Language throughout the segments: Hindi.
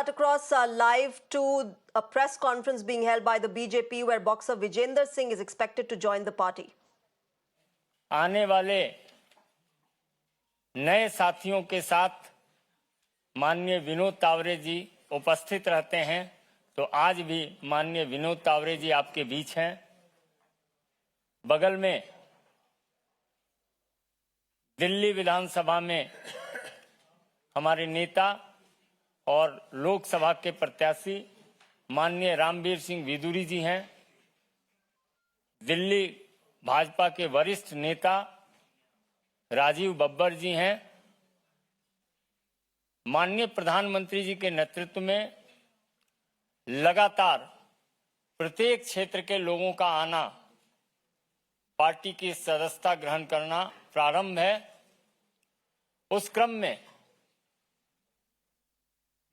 cut across live to a press conference being held by the BJP where boxer Vijender Singh is expected to join the party. आने वाले नए साथियों के साथ माननीय विनोद तावरे जी उपस्थित रहते हैं, तो आज भी माननीय विनोद तावरे जी आपके बीच हैं। बगल में दिल्ली विधानसभा में हमारे नेता और लोकसभा के प्रत्याशी माननीय रामवीर सिंह विदुरी जी हैं। दिल्ली भाजपा के वरिष्ठ नेता राजीव बब्बर जी हैं। माननीय प्रधानमंत्री जी के नेतृत्व में लगातार प्रत्येक क्षेत्र के लोगों का आना, पार्टी की सदस्यता ग्रहण करना प्रारंभ है। उस क्रम में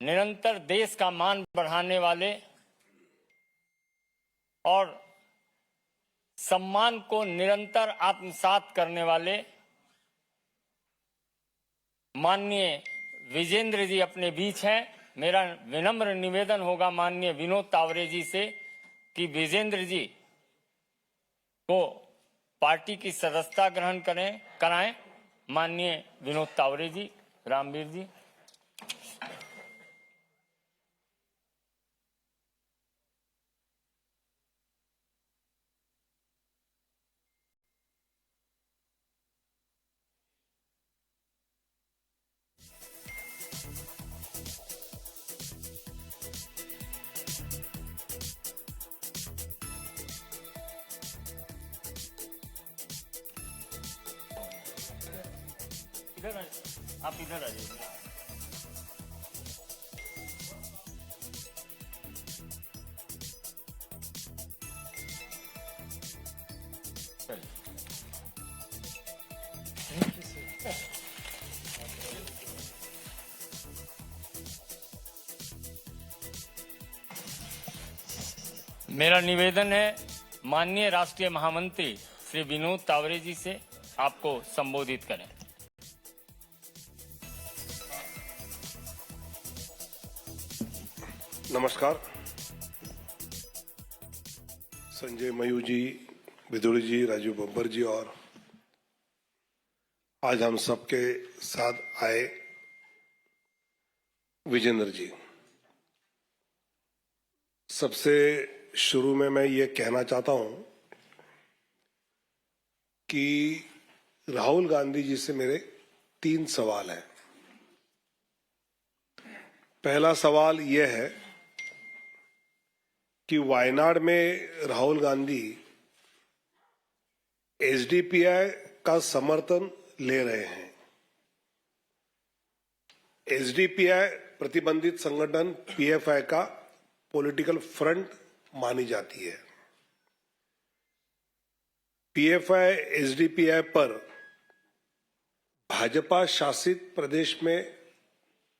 निरंतर देश का मान बढ़ाने वाले और सम्मान को निरंतर आत्मसात करने वाले माननीय विजेंद्र जी अपने बीच हैं। मेरा विनम्र निवेदन होगा माननीय विनोद तावरे जी से कि विजेंद्र जी को पार्टी की सदस्यता ग्रहण कराएं। माननीय विनोद तावरे जी, रामवीर जी। इधर आप इधर आ जाइए। मेरा निवेदन है माननीय राष्ट्रीय महामंत्री श्री विनोद तावरे जी से आपको संबोधित करें। नमस्कार। संजय मयूर जी, विदुरी जी, राजीव बब्बर जी और आज हम सबके साथ आए विजेंद्र जी। सबसे शुरू में मैं ये कहना चाहता हूं कि राहुल गांधी जी से मेरे 3 सवाल हैं। पहला सवाल यह है कि वायनाड में राहुल गांधी एसडीपीआई का समर्थन ले रहे हैं। एसडीपीआई प्रतिबंधित संगठन पीएफआई का पॉलिटिकल फ्रंट मानी जाती है। पीएफआई एसडीपीआई पर भाजपा शासित प्रदेश में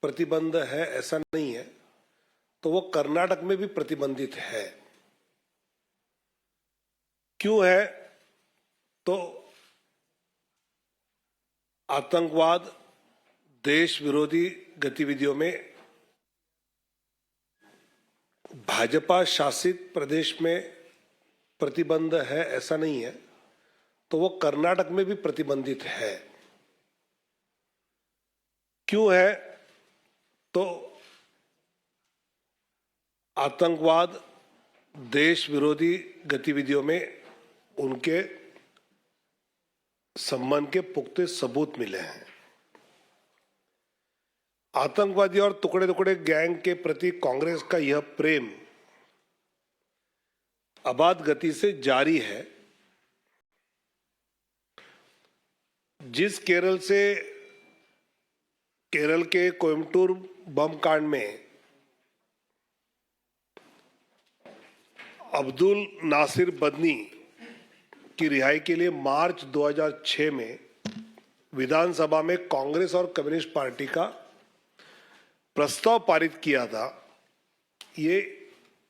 प्रतिबंध है ऐसा नहीं है, तो वो कर्नाटक में भी प्रतिबंधित है। क्यों है? तो आतंकवाद, देश विरोधी गतिविधियों में भाजपा शासित प्रदेश में प्रतिबंध है ऐसा नहीं है, तो वो कर्नाटक में भी प्रतिबंधित है। क्यों है? तो आतंकवाद, देश विरोधी गतिविधियों में उनके संबंध के पुख्ते सबूत मिले हैं। आतंकवादी और टुकड़े टुकड़े गैंग के प्रति कांग्रेस का यह प्रेम अबाध गति से जारी है। जिस केरल के कोयम्बटूर बम कांड में अब्दुल नासिर बदनी की रिहाई के लिए मार्च 2006 में विधानसभा में कांग्रेस और कम्युनिस्ट पार्टी का प्रस्ताव पारित किया था, ये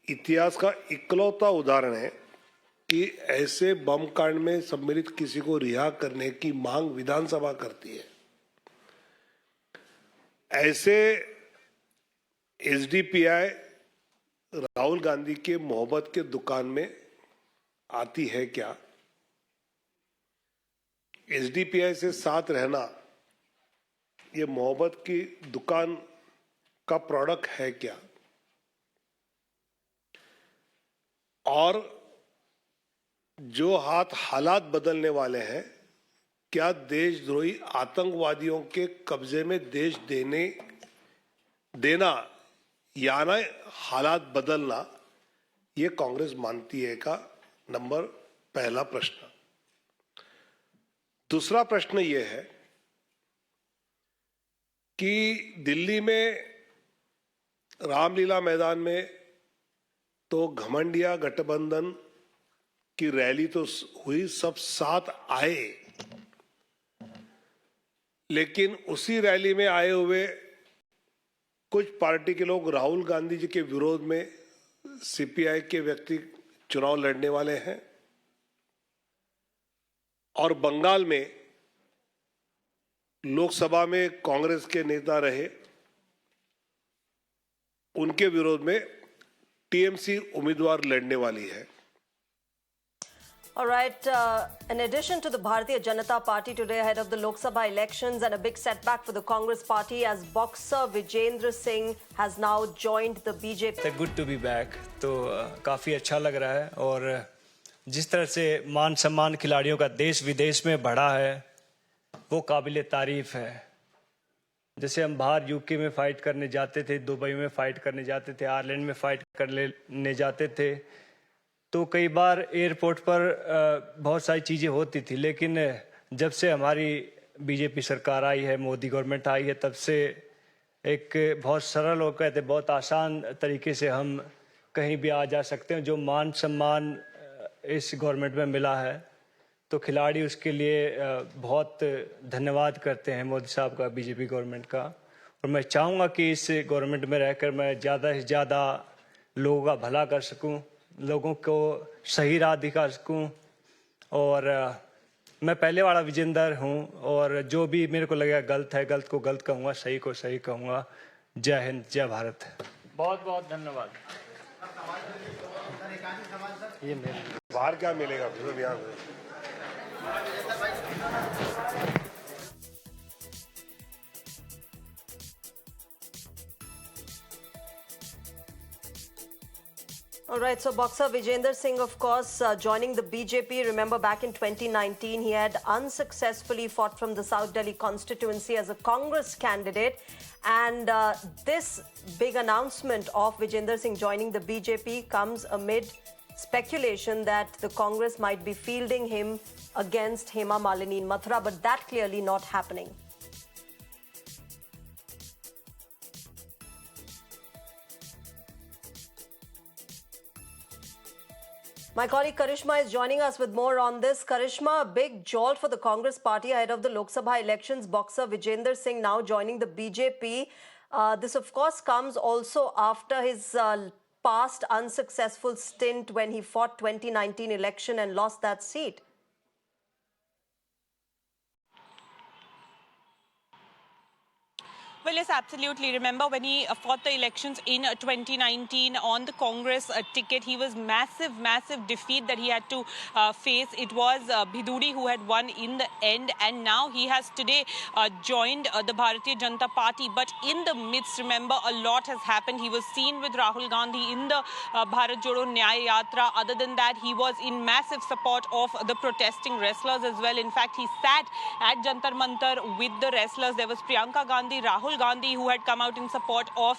इतिहास का इकलौता उदाहरण है कि ऐसे बम कांड में सम्मिलित किसी को रिहा करने की मांग विधानसभा करती है। ऐसे एसडीपीआई राहुल गांधी के मोहब्बत के दुकान में आती है क्या? एसडीपीआई से साथ रहना ये मोहब्बत की दुकान का प्रोडक्ट है क्या? और जो हालात बदलने वाले हैं, क्या देशद्रोही आतंकवादियों के कब्जे में देश देना या ना हालात बदलना ये कांग्रेस मानती है का नंबर पहला प्रश्न। दूसरा प्रश्न ये है कि दिल्ली में रामलीला मैदान में तो घमंडिया गठबंधन की रैली तो हुई, सब साथ आए, लेकिन उसी रैली में आए हुए कुछ पार्टी के लोग राहुल गांधी जी के विरोध में सीपीआई के व्यक्ति चुनाव लड़ने वाले हैं, और बंगाल में लोकसभा में कांग्रेस के नेता रहे, उनके विरोध में टीएमसी उम्मीदवार लड़ने वाली है। All right. In addition to the Bharatiya Janata Party today ahead of the Lok Sabha elections, and a big setback for the Congress party as boxer Vijendra Singh has now joined the BJP. Good to be back, तो काफ़ी अच्छा लग रहा है। और जिस तरह से मान सम्मान खिलाड़ियों का देश विदेश में बढ़ा है वो काबिल तारीफ है। जैसे हम बाहर यूके में फ़ाइट करने जाते थे, दुबई में फ़ाइट करने जाते थे, आयरलैंड में फ़ाइट करने जाते थे, तो कई बार एयरपोर्ट पर बहुत सारी चीज़ें होती थी, लेकिन जब से हमारी बीजेपी सरकार आई है, मोदी गवर्नमेंट आई है, तब से एक बहुत सरल और कहते बहुत आसान तरीके से हम कहीं भी आ जा सकते हैं। जो मान सम्मान इस गवर्नमेंट में मिला है तो खिलाड़ी उसके लिए बहुत धन्यवाद करते हैं मोदी साहब का, बीजेपी गवर्नमेंट का। और मैं चाहूँगा कि इस गवर्नमेंट में रहकर मैं ज़्यादा से ज़्यादा लोगों का भला कर सकूँ, लोगों को सही राह दिखा सकूं। और मैं पहले वाला विजेंदर हूं, और जो भी मेरे को लगेगा गलत है, गलत को गलत कहूँगा, सही को सही कहूँगा। जय हिंद, जय भारत। बहुत बहुत धन्यवाद। ये मेरे बाहर क्या मिलेगा फिर यहाँ से? All right, so boxer Vijendra Singh, of course, joining the BJP. Remember, back in 2019, he had unsuccessfully fought from the South Delhi constituency as a Congress candidate. And this big announcement of Vijendra Singh joining the BJP comes amid speculation that the Congress might be fielding him against Hema Malini in Mathura, but that clearly not happening. My colleague Karishma is joining us with more on this. Karishma, a big jolt for the Congress party ahead of the Lok Sabha elections. Boxer Vijendra Singh now joining the BJP. This, of course, comes also after his past unsuccessful stint when he fought 2019 election and lost that seat. Well, yes, absolutely. Remember when he fought the elections in 2019 on the Congress ticket, he was massive defeat that he had to face. It was Bhiduri who had won in the end, and now he has today joined the Bharatiya Janata Party. But in the midst, remember, a lot has happened. He was seen with Rahul Gandhi in the Bharat Jodo Nyaya Yatra. Other than that, he was in massive support of the protesting wrestlers as well. In fact, he sat at Jantar Mantar with the wrestlers. There was Priyanka Gandhi, Rahul Gandhi, who had come out in support of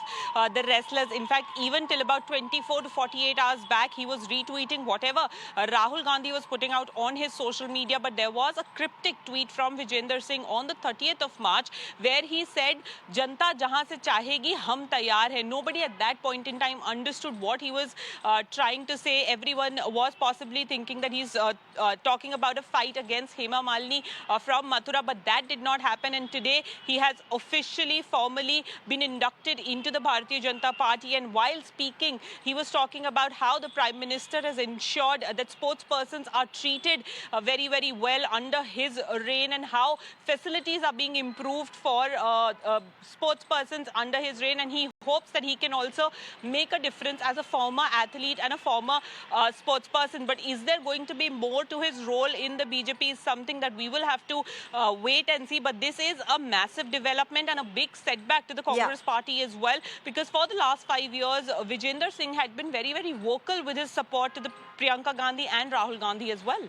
the wrestlers. In fact, even till about 24 to 48 hours back, he was retweeting whatever Rahul Gandhi was putting out on his social media. But there was a cryptic tweet from Vijendra Singh on the 30th of March where he said, "Janta jahan se chahegi, hum taiyar hai." Nobody at that point in time understood what he was trying to say. Everyone was possibly thinking that he's talking about a fight against Hema Malini from Mathura, but that did not happen. And today he has officially, formally been inducted into the Bharatiya Janata Party. And while speaking, he was talking about how the Prime Minister has ensured that sports persons are treated very, very well under his reign, and how facilities are being improved for sports persons under his reign. And he hopes that he can also make a difference as a former athlete and a former sports person. But is there going to be more to his role in the BJP is something that we will have to wait and see. But this is a massive development and a big setback to the Congress party as well, because for the last 5 years, Vijender Singh had been very, very vocal with his support to the Priyanka Gandhi and Rahul Gandhi as well.